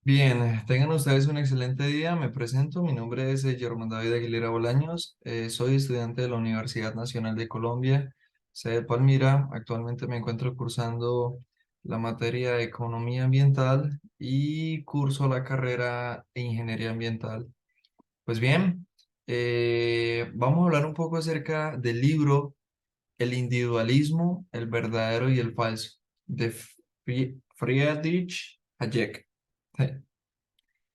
Bien, tengan ustedes un excelente día. Me presento, mi nombre es Germán David Aguilera Bolaños. Soy estudiante de la Universidad Nacional de Colombia, sede de Palmira. Actualmente me encuentro cursando la materia de Economía Ambiental y curso la carrera de Ingeniería Ambiental. Pues bien, vamos a hablar un poco acerca del libro El individualismo, el verdadero y el falso, de Friedrich Hayek.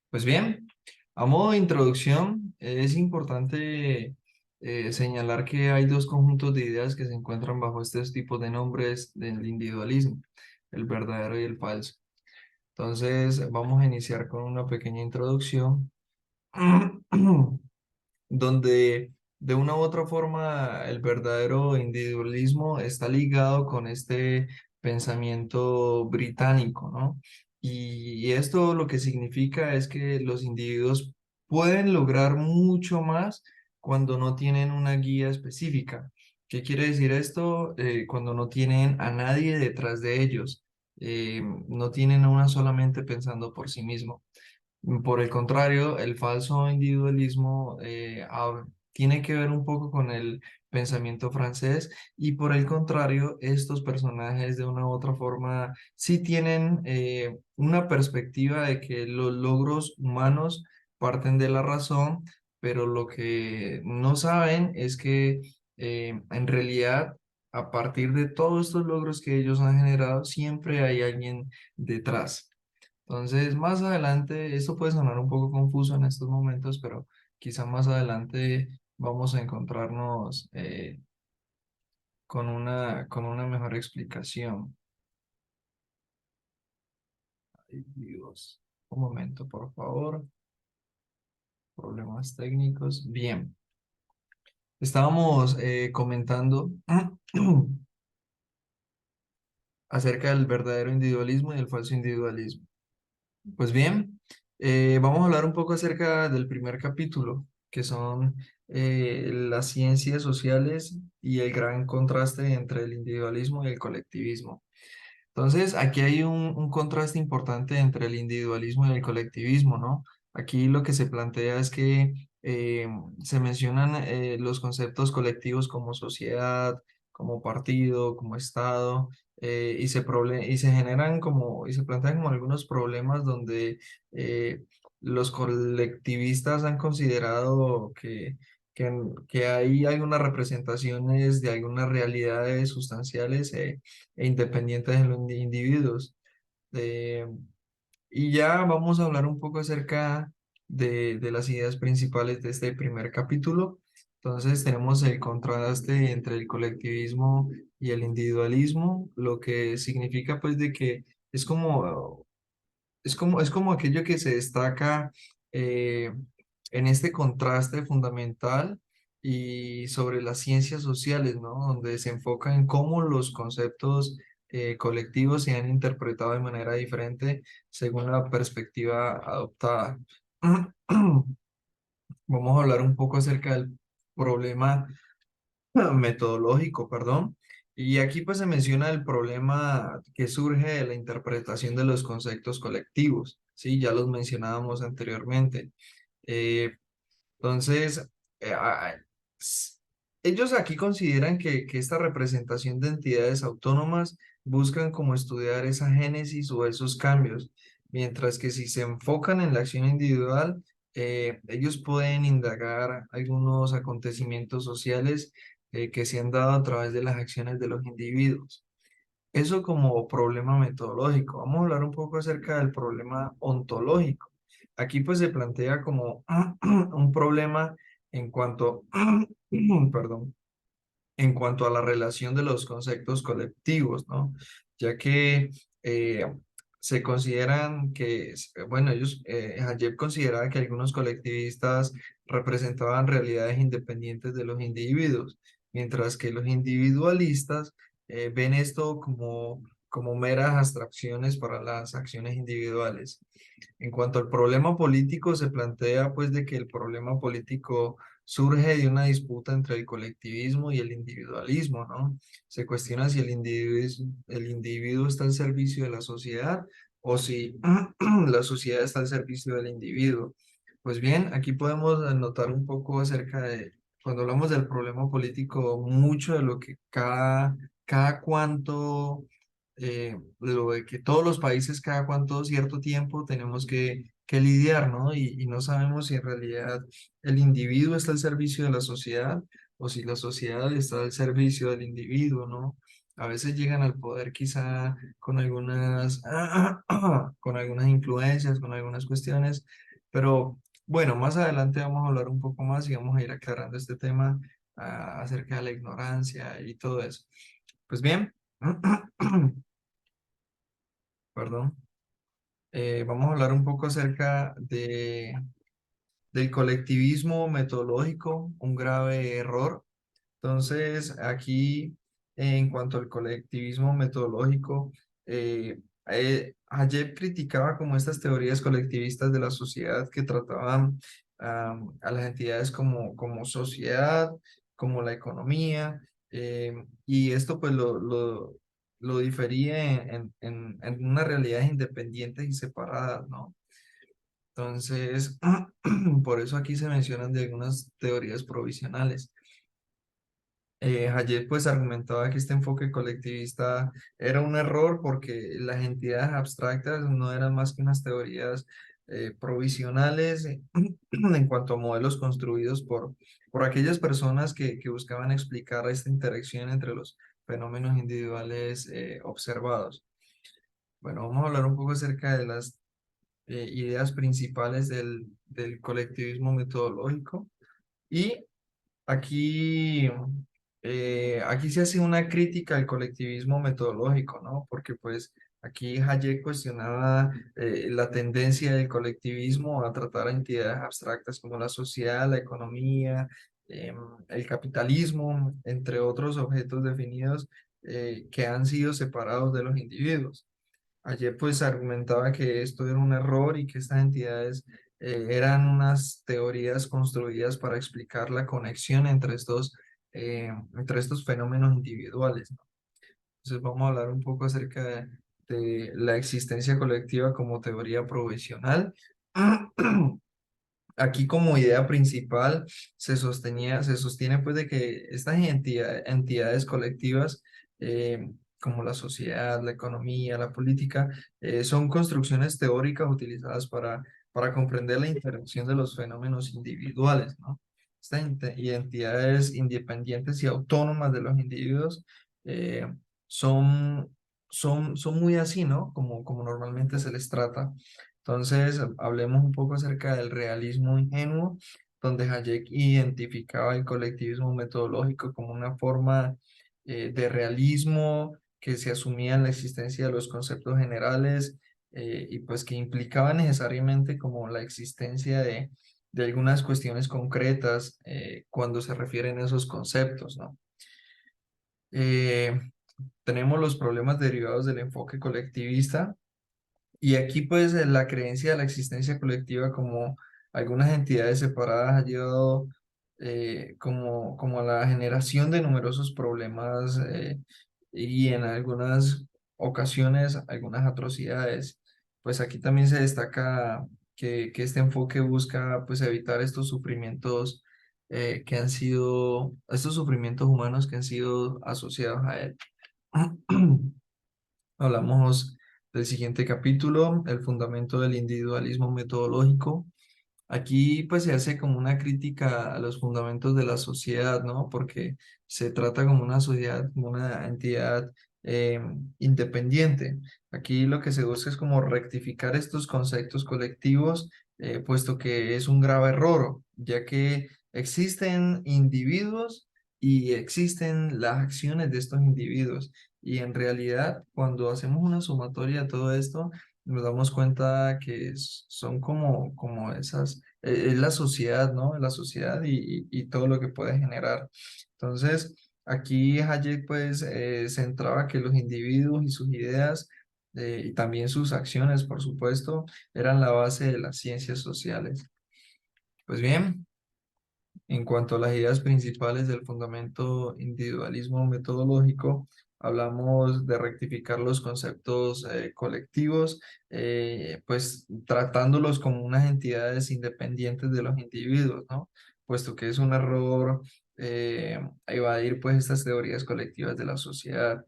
Pues bien, a modo de introducción, es importante señalar que hay dos conjuntos de ideas que se encuentran bajo estos tipos de nombres del individualismo, el verdadero y el falso. Entonces, vamos a iniciar con una pequeña introducción donde de una u otra forma el verdadero individualismo está ligado con este pensamiento británico, ¿no? Y esto lo que significa es que los individuos pueden lograr mucho más cuando no tienen una guía específica. ¿Qué quiere decir esto? Cuando no tienen a nadie detrás de ellos, no tienen a una solamente pensando por sí mismo. Por el contrario, el falso individualismo tiene que ver un poco con el pensamiento francés y por el contrario, estos personajes de una u otra forma sí tienen una perspectiva de que los logros humanos parten de la razón, pero lo que no saben es que en realidad, a partir de todos estos logros que ellos han generado, siempre hay alguien detrás. Entonces, más adelante, esto puede sonar un poco confuso en estos momentos, pero quizá más adelante vamos a encontrarnos con una mejor explicación. Ay, Dios. Un momento, por favor. Problemas técnicos. Bien, estábamos comentando acerca del verdadero individualismo y el falso individualismo. Pues bien, vamos a hablar un poco acerca del primer capítulo, que son las ciencias sociales y el gran contraste entre el individualismo y el colectivismo. Entonces, aquí hay un contraste importante entre el individualismo y el colectivismo, ¿no? Aquí lo que se plantea es que se mencionan los conceptos colectivos como sociedad, como partido, como Estado, y se generan como, y se plantean como algunos problemas donde eh, los colectivistas han considerado que ahí hay unas representaciones de algunas realidades sustanciales e independientes de los individuos. Eh, y ya vamos a hablar un poco acerca de las ideas principales de este primer capítulo. Entonces tenemos el contraste entre el colectivismo y el individualismo, lo que significa pues de que es como es como aquello que se destaca eh, en este contraste fundamental y sobre las ciencias sociales, ¿no? Donde se enfoca en cómo los conceptos colectivos se han interpretado de manera diferente según la perspectiva adoptada. Vamos a hablar un poco acerca del problema metodológico, perdón. Y aquí pues se menciona el problema que surge de la interpretación de los conceptos colectivos, ¿sí? Ya los mencionábamos anteriormente. Eh, entonces, eh, a- s- ellos aquí consideran que esta representación de entidades autónomas buscan como estudiar esa génesis o esos cambios, mientras que si se enfocan en la acción individual, ellos pueden indagar algunos acontecimientos sociales que se han dado a través de las acciones de los individuos. Eso como problema metodológico. Vamos a hablar un poco acerca del problema ontológico. Aquí pues se plantea como un problema en cuanto, perdón, en cuanto a la relación de los conceptos colectivos, ¿no? Ya que eh, se consideran que, bueno, Hayek consideraba que algunos colectivistas representaban realidades independientes de los individuos, mientras que los individualistas ven esto como meras abstracciones para las acciones individuales. En cuanto al problema político, se plantea pues de que el problema político surge de una disputa entre el colectivismo y el individualismo, ¿no? Se cuestiona si el individuo está al servicio de la sociedad o si la sociedad está al servicio del individuo. Pues bien, aquí podemos notar un poco acerca de, cuando hablamos del problema político, mucho de lo que cada cuánto, lo de que todos los países cada cuánto cierto tiempo tenemos que lidiar, ¿no? Y no sabemos si en realidad el individuo está al servicio de la sociedad o si la sociedad está al servicio del individuo, ¿no? A veces llegan al poder quizá con algunas, con algunas influencias, con algunas cuestiones, pero bueno, más adelante vamos a hablar un poco más y vamos a ir aclarando este tema acerca de la ignorancia y todo eso. Pues bien, perdón, vamos a hablar un poco acerca del colectivismo metodológico, un grave error. Entonces, aquí, en cuanto al colectivismo metodológico, Hayek criticaba como estas teorías colectivistas de la sociedad que trataban a las entidades como sociedad, como la economía, y esto pues lo difería en unas realidades independientes y separadas, ¿no? Entonces, por eso aquí se mencionan de algunas teorías provisionales. Hayek pues argumentaba que este enfoque colectivista era un error porque las entidades abstractas no eran más que unas teorías provisionales en cuanto a modelos construidos por aquellas personas que buscaban explicar esta interacción entre los fenómenos individuales observados. Bueno, vamos a hablar un poco acerca de las ideas principales del colectivismo metodológico. Y aquí, aquí se hace una crítica al colectivismo metodológico, ¿no? Porque pues aquí Hayek cuestionaba la tendencia del colectivismo a tratar a entidades abstractas como la sociedad, la economía, el capitalismo, entre otros objetos definidos que han sido separados de los individuos. Ayer pues argumentaba que esto era un error y que estas entidades eran unas teorías construidas para explicar la conexión entre estos fenómenos individuales, ¿no? Entonces vamos a hablar un poco acerca de la existencia colectiva como teoría provisional. Aquí como idea principal se sostiene pues de que estas entidades colectivas como la sociedad, la economía, la política, son construcciones teóricas utilizadas para comprender la interacción de los fenómenos individuales, ¿no? Estas entidades independientes y autónomas de los individuos eh, son, son muy así, ¿no? Como normalmente se les trata. Entonces, hablemos un poco acerca del realismo ingenuo, donde Hayek identificaba el colectivismo metodológico como una forma de realismo que se asumía en la existencia de los conceptos generales y pues que implicaba necesariamente como la existencia de algunas cuestiones concretas cuando se refieren a esos conceptos, ¿no? Eh, tenemos los problemas derivados del enfoque colectivista y aquí pues la creencia de la existencia colectiva como algunas entidades separadas ha llevado como a la generación de numerosos problemas y en algunas ocasiones algunas atrocidades. Pues aquí también se destaca que este enfoque busca pues evitar estos sufrimientos estos sufrimientos humanos que han sido asociados a él. Hablamos del siguiente capítulo, el fundamento del individualismo metodológico. Aquí pues se hace como una crítica a los fundamentos de la sociedad, ¿no? Porque se trata como una sociedad, como una entidad eh, independiente. Aquí lo que se busca es como rectificar estos conceptos colectivos, puesto que es un grave error, ya que existen individuos y existen las acciones de estos individuos. Y en realidad, cuando hacemos una sumatoria de todo esto, nos damos cuenta que son como esas, es la sociedad, ¿no? La sociedad y todo lo que puede generar. Entonces, aquí Hayek pues centraba que los individuos y sus ideas y también sus acciones, por supuesto, eran la base de las ciencias sociales. Pues bien, en cuanto a las ideas principales del fundamento individualismo metodológico, hablamos de rectificar los conceptos colectivos, pues tratándolos como unas entidades independientes de los individuos, ¿no? Puesto que es un error evadir pues estas teorías colectivas de la sociedad.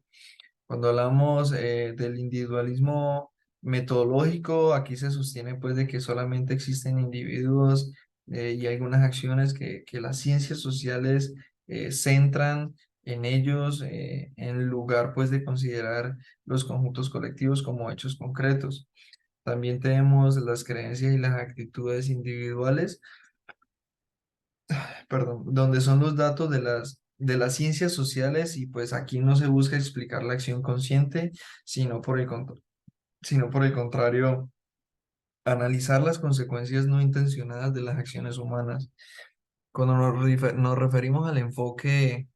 Cuando hablamos del individualismo metodológico, aquí se sostiene pues de que solamente existen individuos y algunas acciones que las ciencias sociales centran en ellos en lugar pues de considerar los conjuntos colectivos como hechos concretos. También tenemos las creencias y las actitudes individuales, perdón, donde son los datos de las ciencias sociales y pues aquí no se busca explicar la acción consciente, sino por sino por el contrario, analizar las consecuencias no intencionadas de las acciones humanas. Cuando nos referimos al enfoque,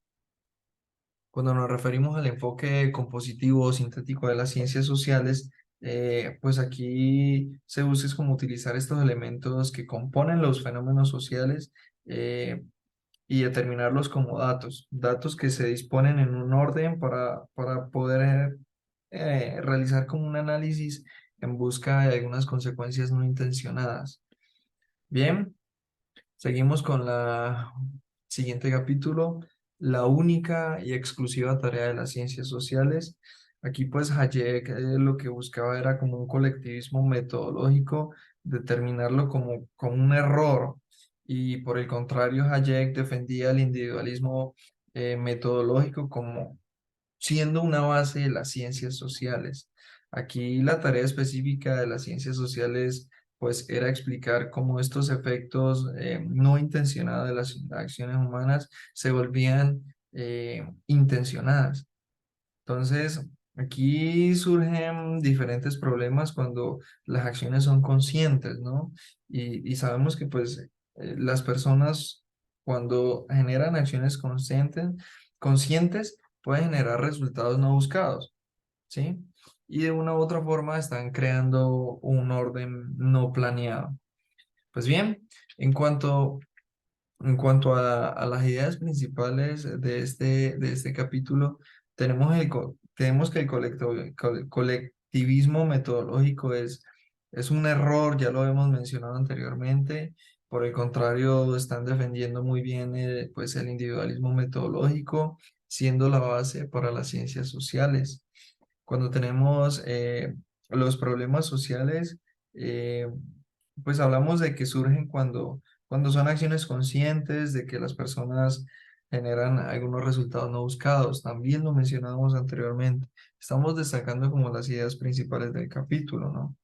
cuando nos referimos al enfoque compositivo o sintético de las ciencias sociales, pues aquí se busca es como utilizar estos elementos que componen los fenómenos sociales y determinarlos como datos, datos que se disponen en un orden para poder realizar como un análisis en busca de algunas consecuencias no intencionadas. Bien, seguimos con la siguiente capítulo, la única y exclusiva tarea de las ciencias sociales. Aquí pues Hayek lo que buscaba era como un colectivismo metodológico, determinarlo como un error y por el contrario Hayek defendía el individualismo metodológico como siendo una base de las ciencias sociales. Aquí la tarea específica de las ciencias sociales pues era explicar cómo estos efectos no intencionados de las acciones humanas se volvían intencionadas. Entonces, aquí surgen diferentes problemas cuando las acciones son conscientes, ¿no? Y sabemos que pues las personas cuando generan acciones conscientes pueden generar resultados no buscados, ¿sí? Y de una u otra forma están creando un orden no planeado. Pues bien, en cuanto a las ideas principales de este capítulo, tenemos que el colectivismo metodológico es un error, ya lo hemos mencionado anteriormente. Por el contrario, están defendiendo muy bien pues el individualismo metodológico, siendo la base para las ciencias sociales. Cuando tenemos los problemas sociales, eh, pues hablamos de que surgen cuando son acciones conscientes, de que las personas generan algunos resultados no buscados. También lo mencionábamos anteriormente. Estamos destacando como las ideas principales del capítulo, ¿no?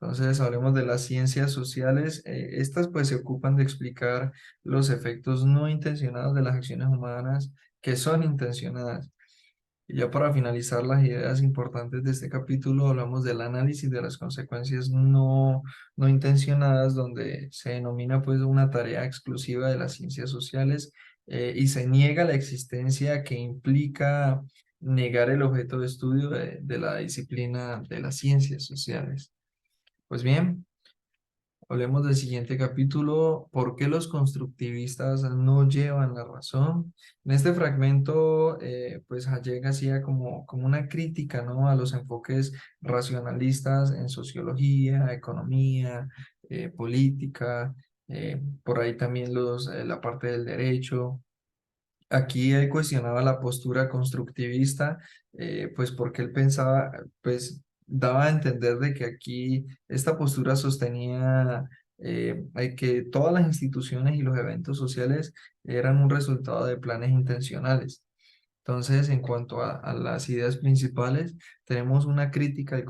Entonces, hablemos de las ciencias sociales. Estas pues se ocupan de explicar los efectos no intencionados de las acciones humanas que son intencionadas. Y ya para finalizar las ideas importantes de este capítulo, hablamos del análisis de las consecuencias no intencionadas, donde se denomina pues una tarea exclusiva de las ciencias sociales y se niega la existencia que implica negar el objeto de estudio de la disciplina de las ciencias sociales. Pues bien. Hablemos del siguiente capítulo, ¿por qué los constructivistas no llevan la razón? En este fragmento, pues Hayek hacía como una crítica, ¿no? A los enfoques racionalistas en sociología, economía, política, por ahí también la parte del derecho. Aquí él cuestionaba la postura constructivista, pues porque él pensaba, pues daba a entender de que aquí esta postura sostenía que todas las instituciones y los eventos sociales eran un resultado de planes intencionales. Entonces, en cuanto a las ideas principales, tenemos una crítica al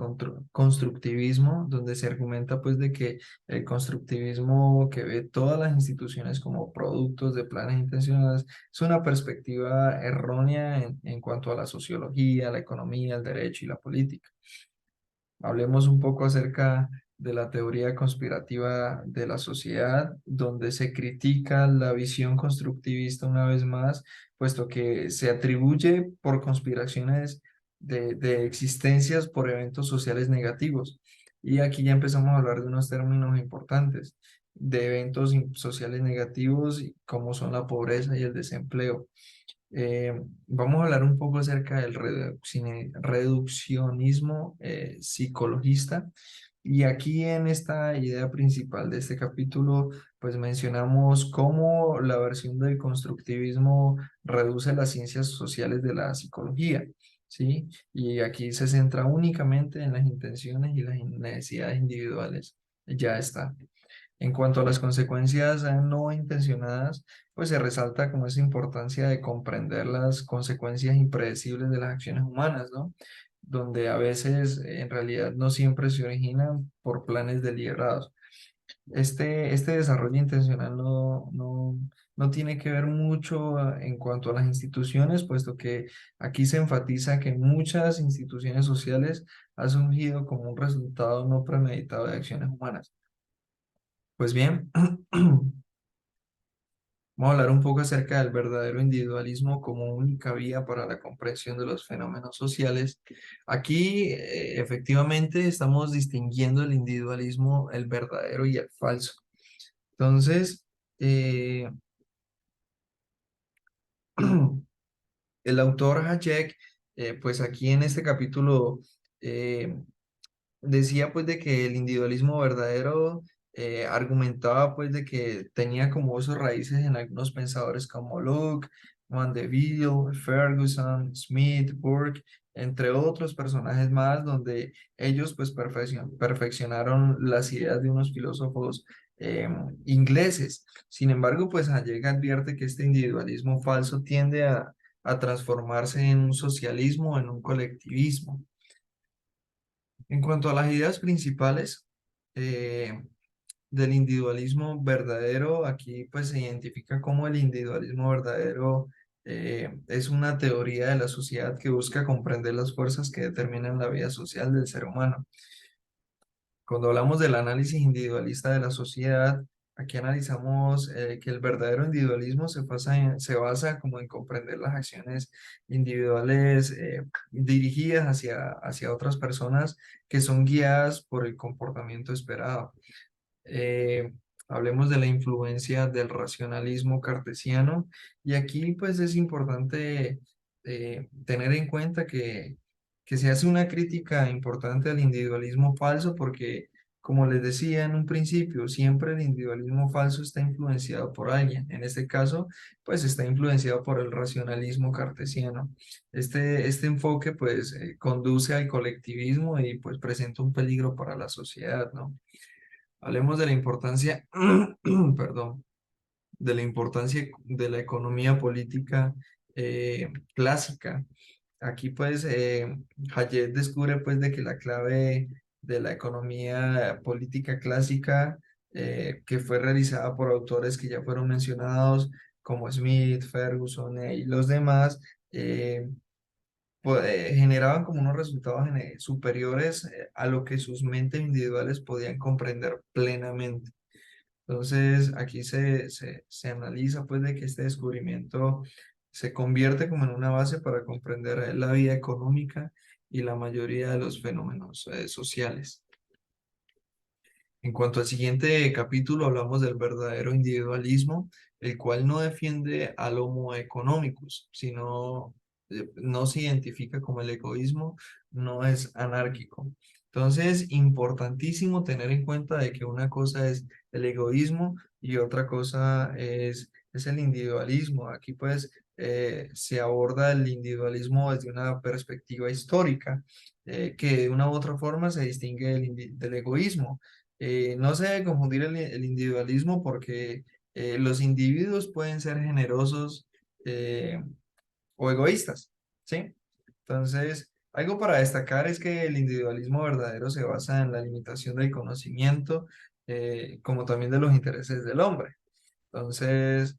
constructivismo, donde se argumenta pues de que el constructivismo que ve todas las instituciones como productos de planes intencionales es una perspectiva errónea en cuanto a la sociología, la economía, el derecho y la política. Hablemos un poco acerca de la teoría conspirativa de la sociedad, donde se critica la visión constructivista una vez más, puesto que se atribuye por conspiraciones de existencias por eventos sociales negativos. Y aquí ya empezamos a hablar de unos términos importantes, de eventos sociales negativos como son la pobreza y el desempleo. Vamos a hablar un poco acerca del reduccionismo psicologista. Y aquí en esta idea principal de este capítulo, pues mencionamos cómo la versión del constructivismo reduce las ciencias sociales de la psicología, ¿sí? Y aquí se centra únicamente en las intenciones y las necesidades individuales. Ya está. En cuanto a las consecuencias no intencionadas, pues se resalta como esa importancia de comprender las consecuencias impredecibles de las acciones humanas, ¿no? Donde a veces en realidad no siempre se originan por planes deliberados. Este desarrollo intencional no tiene que ver mucho en cuanto a las instituciones, puesto que aquí se enfatiza que muchas instituciones sociales han surgido como un resultado no premeditado de acciones humanas. Pues bien, vamos a hablar un poco acerca del verdadero individualismo como única vía para la comprensión de los fenómenos sociales. Aquí, efectivamente, estamos distinguiendo el individualismo, el verdadero y el falso. Entonces, eh, el autor Hayek, pues aquí en este capítulo, eh, decía pues de que el individualismo verdadero argumentaba pues de que tenía como sus raíces en algunos pensadores como Locke, Mandeville, Ferguson, Smith, Burke, entre otros personajes más, donde ellos pues perfeccionaron las ideas de unos filósofos ingleses. Sin embargo, pues Hayek advierte que este individualismo falso tiende a transformarse en un socialismo, en un colectivismo. En cuanto a las ideas principales eh, del individualismo verdadero, aquí pues se identifica como el individualismo verdadero es una teoría de la sociedad que busca comprender las fuerzas que determinan la vida social del ser humano. Cuando hablamos del análisis individualista de la sociedad, aquí analizamos que el verdadero individualismo se basa como en comprender las acciones individuales dirigidas hacia otras personas que son guiadas por el comportamiento esperado. eh, Hablemos de la influencia del racionalismo cartesiano y aquí pues es importante tener en cuenta que se hace una crítica importante al individualismo falso porque como les decía en un principio, siempre el individualismo falso está influenciado por alguien. En este caso, pues está influenciado por el racionalismo cartesiano. Este enfoque pues conduce al colectivismo y pues presenta un peligro para la sociedad, ¿no? Hablemos de la importancia, perdón, de la importancia de la economía política clásica. Aquí pues Hayek descubre pues de que la clave de la economía política clásica que fue realizada por autores que ya fueron mencionados como Smith, Ferguson y los demás, generaban como unos resultados superiores a lo que sus mentes individuales podían comprender plenamente. Entonces, aquí se analiza pues de que este descubrimiento se convierte como en una base para comprender la vida económica y la mayoría de los fenómenos sociales. En cuanto al siguiente capítulo, hablamos del verdadero individualismo, el cual no defiende al homo economicus, sino no se identifica como el egoísmo, no es anárquico. Entonces, importantísimo tener en cuenta de que una cosa es el egoísmo y otra cosa es el individualismo. Aquí pues se aborda el individualismo desde una perspectiva histórica, que de una u otra forma se distingue del egoísmo. No se debe confundir el individualismo porque los individuos pueden ser generosos eh, o egoístas, ¿sí? Entonces, algo para destacar es que el individualismo verdadero se basa en la limitación del conocimiento, como también de los intereses del hombre. Entonces,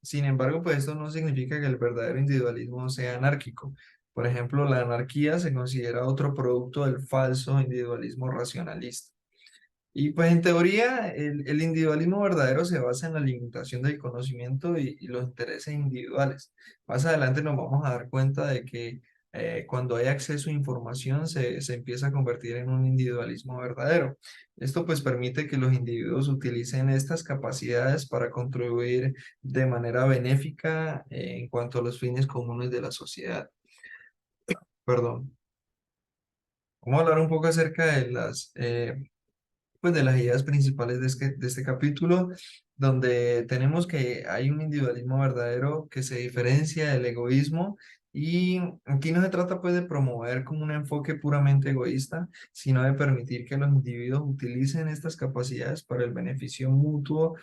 sin embargo, pues esto no significa que el verdadero individualismo sea anárquico. Por ejemplo, la anarquía se considera otro producto del falso individualismo racionalista. Y pues en teoría el individualismo verdadero se basa en la limitación del conocimiento y los intereses individuales. Más adelante nos vamos a dar cuenta de que cuando hay acceso a información se empieza a convertir en un individualismo verdadero. Esto pues permite que los individuos utilicen estas capacidades para contribuir de manera benéfica en cuanto a los fines comunes de la sociedad. Perdón. Vamos a hablar un poco acerca de pues de las ideas principales de este capítulo, donde tenemos que hay un individualismo verdadero que se diferencia del egoísmo y aquí no se trata pues de promover como un enfoque puramente egoísta, sino de permitir que los individuos utilicen estas capacidades para el beneficio mutuo,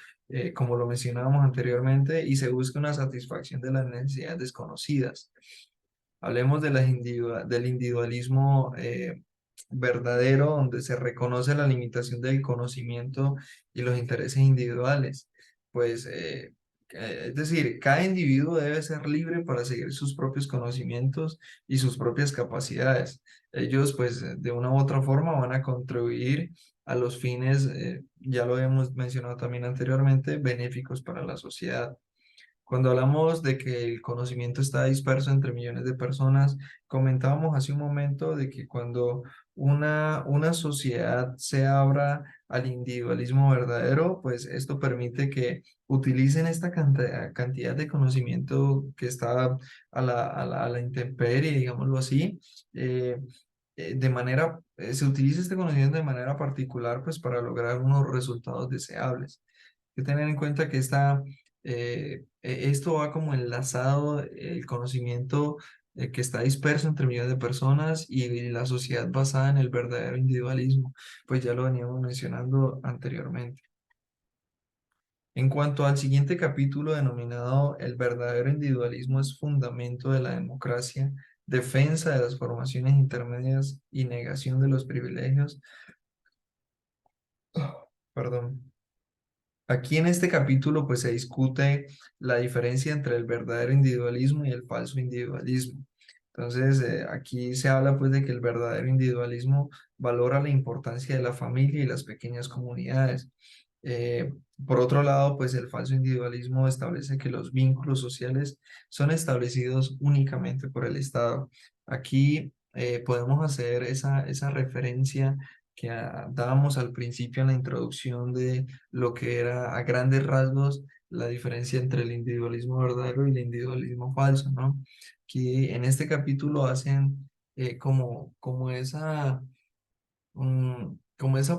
como lo mencionábamos anteriormente, y se busca una satisfacción de las necesidades desconocidas. Hablemos de del individualismo verdadero, donde se reconoce la limitación del conocimiento y los intereses individuales. Pues, es decir, cada individuo debe ser libre para seguir sus propios conocimientos y sus propias capacidades. Ellos, pues, de una u otra forma van a contribuir a los fines, ya lo hemos mencionado también anteriormente, benéficos para la sociedad. Cuando hablamos de que el conocimiento está disperso entre millones de personas, comentábamos hace un momento de que cuando una sociedad se abra al individualismo verdadero, pues esto permite que utilicen esta cantidad de conocimiento que está a la intemperie, digámoslo así, eh, se utiliza este conocimiento de manera particular, pues para lograr unos resultados deseables. Hay que tener en cuenta que esto va como enlazado, el conocimiento que está disperso entre millones de personas y la sociedad basada en el verdadero individualismo, pues ya lo veníamos mencionando anteriormente. En cuanto al siguiente capítulo denominado El verdadero individualismo es fundamento de la democracia, defensa de las formaciones intermedias y negación de los privilegios, perdón. Aquí en este capítulo pues se discute la diferencia entre el verdadero individualismo y el falso individualismo. Entonces, aquí se habla pues de que el verdadero individualismo valora la importancia de la familia y las pequeñas comunidades. Eh, por otro lado, pues el falso individualismo establece que los vínculos sociales son establecidos únicamente por el Estado. Aquí podemos hacer esa referencia que dábamos al principio en la introducción de lo que era a grandes rasgos la diferencia entre el individualismo verdadero y el individualismo falso, ¿no? Que en este capítulo hacen como esa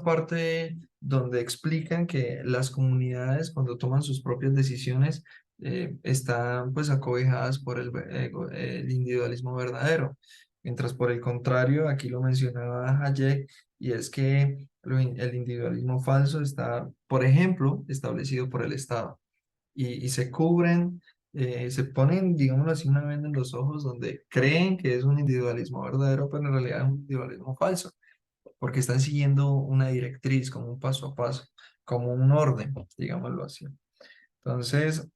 parte donde explican que las comunidades cuando toman sus propias decisiones están pues acobijadas por el individualismo verdadero. Mientras por el contrario, aquí lo mencionaba Hayek, y es que el individualismo falso está, por ejemplo, establecido por el Estado y se cubren, se ponen, digámoslo así, una venda en los ojos donde creen que es un individualismo verdadero, pero en realidad es un individualismo falso, porque están siguiendo una directriz, como un paso a paso, como un orden, digámoslo así. Entonces,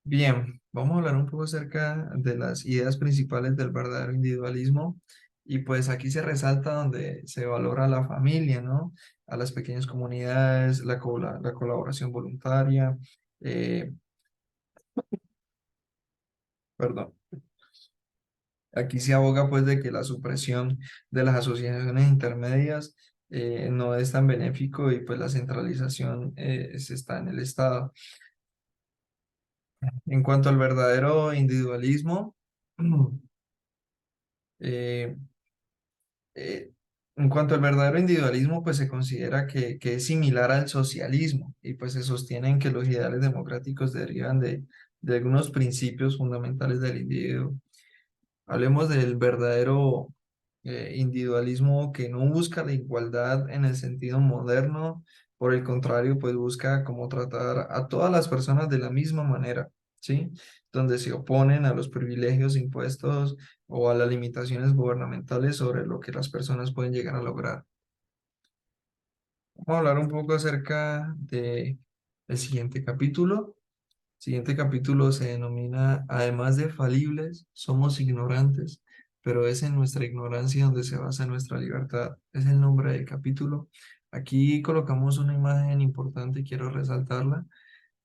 bien, vamos a hablar un poco acerca de las ideas principales del verdadero individualismo. Y pues aquí se resalta donde se valora la familia, ¿no? A las pequeñas comunidades, la colaboración voluntaria, eh, perdón. Aquí se aboga pues de que la supresión de las asociaciones intermedias no es tan benéfico y pues la centralización se está en el Estado. En cuanto al verdadero individualismo, eh, eh, en cuanto al verdadero individualismo, pues se considera que es similar al socialismo y pues se sostienen que los ideales democráticos derivan de algunos principios fundamentales del individuo. Hablemos del verdadero individualismo que no busca la igualdad en el sentido moderno, por el contrario, pues busca como tratar a todas las personas de la misma manera, ¿sí? Donde se oponen a los privilegios impuestos o a las limitaciones gubernamentales sobre lo que las personas pueden llegar a lograr. Vamos a hablar un poco acerca de el siguiente capítulo. Siguiente capítulo se denomina, además de falibles, somos ignorantes, pero es en nuestra ignorancia donde se basa nuestra libertad. Es el nombre del capítulo. Aquí colocamos una imagen importante y quiero resaltarla.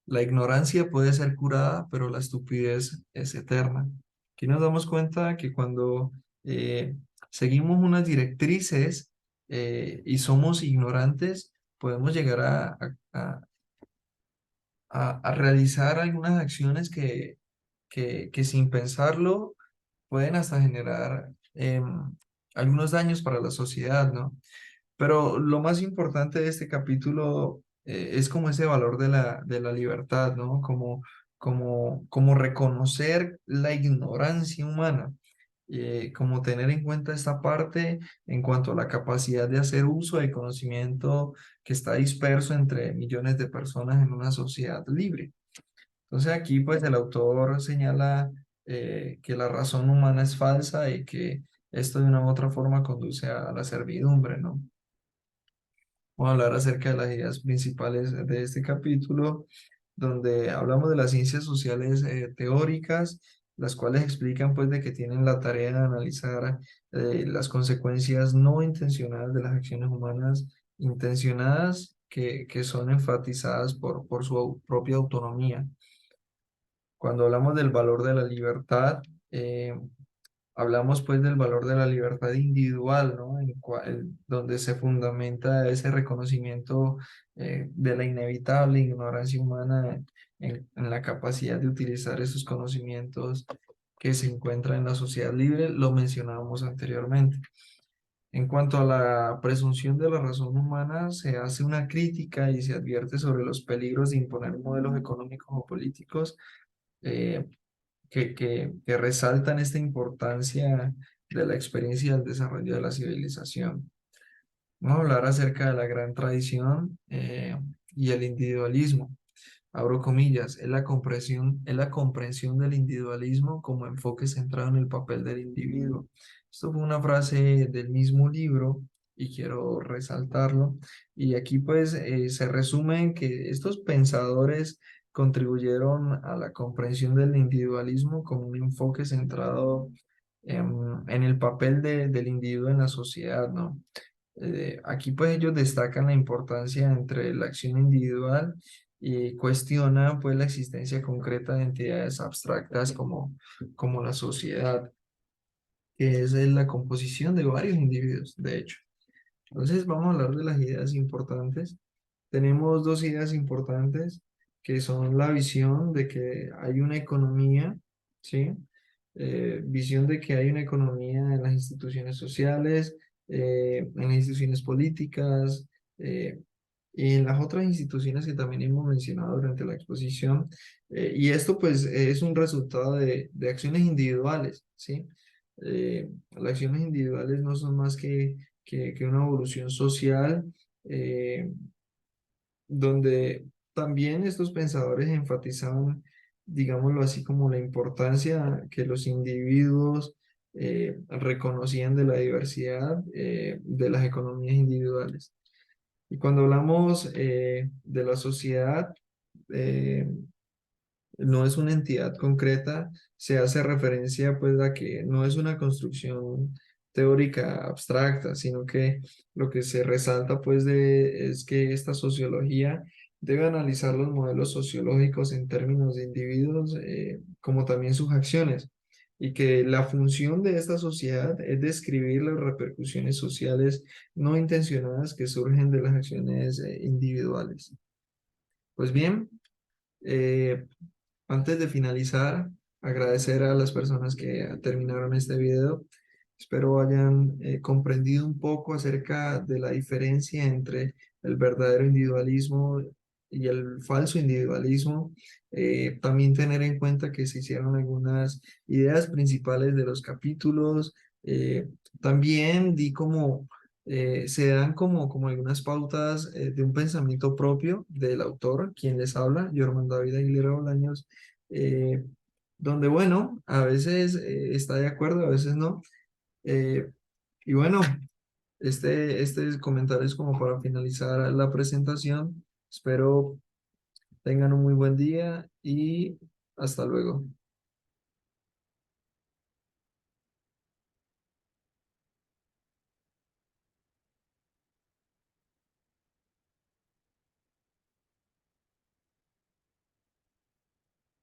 La ignorancia puede ser curada, pero la estupidez es eterna. Aquí nos damos cuenta que cuando eh, seguimos unas directrices y somos ignorantes, podemos llegar a realizar algunas acciones que sin pensarlo pueden hasta generar algunos daños para la sociedad, ¿no? Pero lo más importante de este capítulo es como ese valor de la libertad, ¿no? Como reconocer la ignorancia humana, como tener en cuenta esta parte en cuanto a la capacidad de hacer uso del conocimiento que está disperso entre millones de personas en una sociedad libre. Entonces aquí pues el autor señala que la razón humana es falsa y que esto de una u otra forma conduce a la servidumbre, ¿no? Vamos a hablar acerca de las ideas principales de este capítulo, donde hablamos de las ciencias sociales teóricas, las cuales explican pues de que tienen la tarea de analizar las consecuencias no intencionadas de las acciones humanas intencionadas que son enfatizadas por su propia autonomía. Cuando hablamos del valor de la libertad, hablamos pues del valor de la libertad individual, ¿no? Donde se fundamenta ese reconocimiento de la inevitable ignorancia humana en la capacidad de utilizar esos conocimientos que se encuentran en la sociedad libre, lo mencionábamos anteriormente. En cuanto a la presunción de la razón humana, se hace una crítica y se advierte sobre los peligros de imponer modelos económicos o políticos eh, que resaltan esta importancia de la experiencia y del desarrollo de la civilización. Vamos a hablar acerca de la gran tradición y el individualismo. Abro comillas, es la comprensión del individualismo como enfoque centrado en el papel del individuo. Esto fue una frase del mismo libro y quiero resaltarlo. Y aquí pues se resume en que estos pensadores contribuyeron a la comprensión del individualismo como un enfoque centrado en el papel del individuo en la sociedad, ¿no? Aquí pues ellos destacan la importancia entre la acción individual y cuestionan pues la existencia concreta de entidades abstractas como la sociedad, que es la composición de varios individuos, de hecho. Entonces vamos a hablar de las ideas importantes. Tenemos dos ideas importantes que son la visión de que hay una economía, ¿sí? Visión de que hay una economía en las instituciones sociales, en las instituciones políticas y en las otras instituciones que también hemos mencionado durante la exposición. Y esto pues es un resultado de acciones individuales, ¿sí? Las acciones individuales no son más que una evolución social. Donde también estos pensadores enfatizaban, digámoslo así, como la importancia que los individuos reconocían de la diversidad de las economías individuales. Y cuando hablamos de la sociedad, eh, no es una entidad concreta, se hace referencia pues a que no es una construcción teórica abstracta, sino que lo que se resalta pues es que esta sociología debe analizar los modelos sociológicos en términos de individuos como también sus acciones y que la función de esta sociedad es describir las repercusiones sociales no intencionadas que surgen de las acciones individuales. Pues bien, eh, antes de finalizar, agradecer a las personas que terminaron este video. Espero hayan comprendido un poco acerca de la diferencia entre el verdadero individualismo y el falso individualismo. También tener en cuenta que se hicieron algunas ideas principales de los capítulos. Eh, También di como, se dan como algunas pautas de un pensamiento propio del autor, quien les habla, Yorman David Aguilera Bolaños, eh, donde, bueno, a veces está de acuerdo, a veces no. Eh, y bueno, este comentario es como para finalizar la presentación. Espero tengan un muy buen día y hasta luego.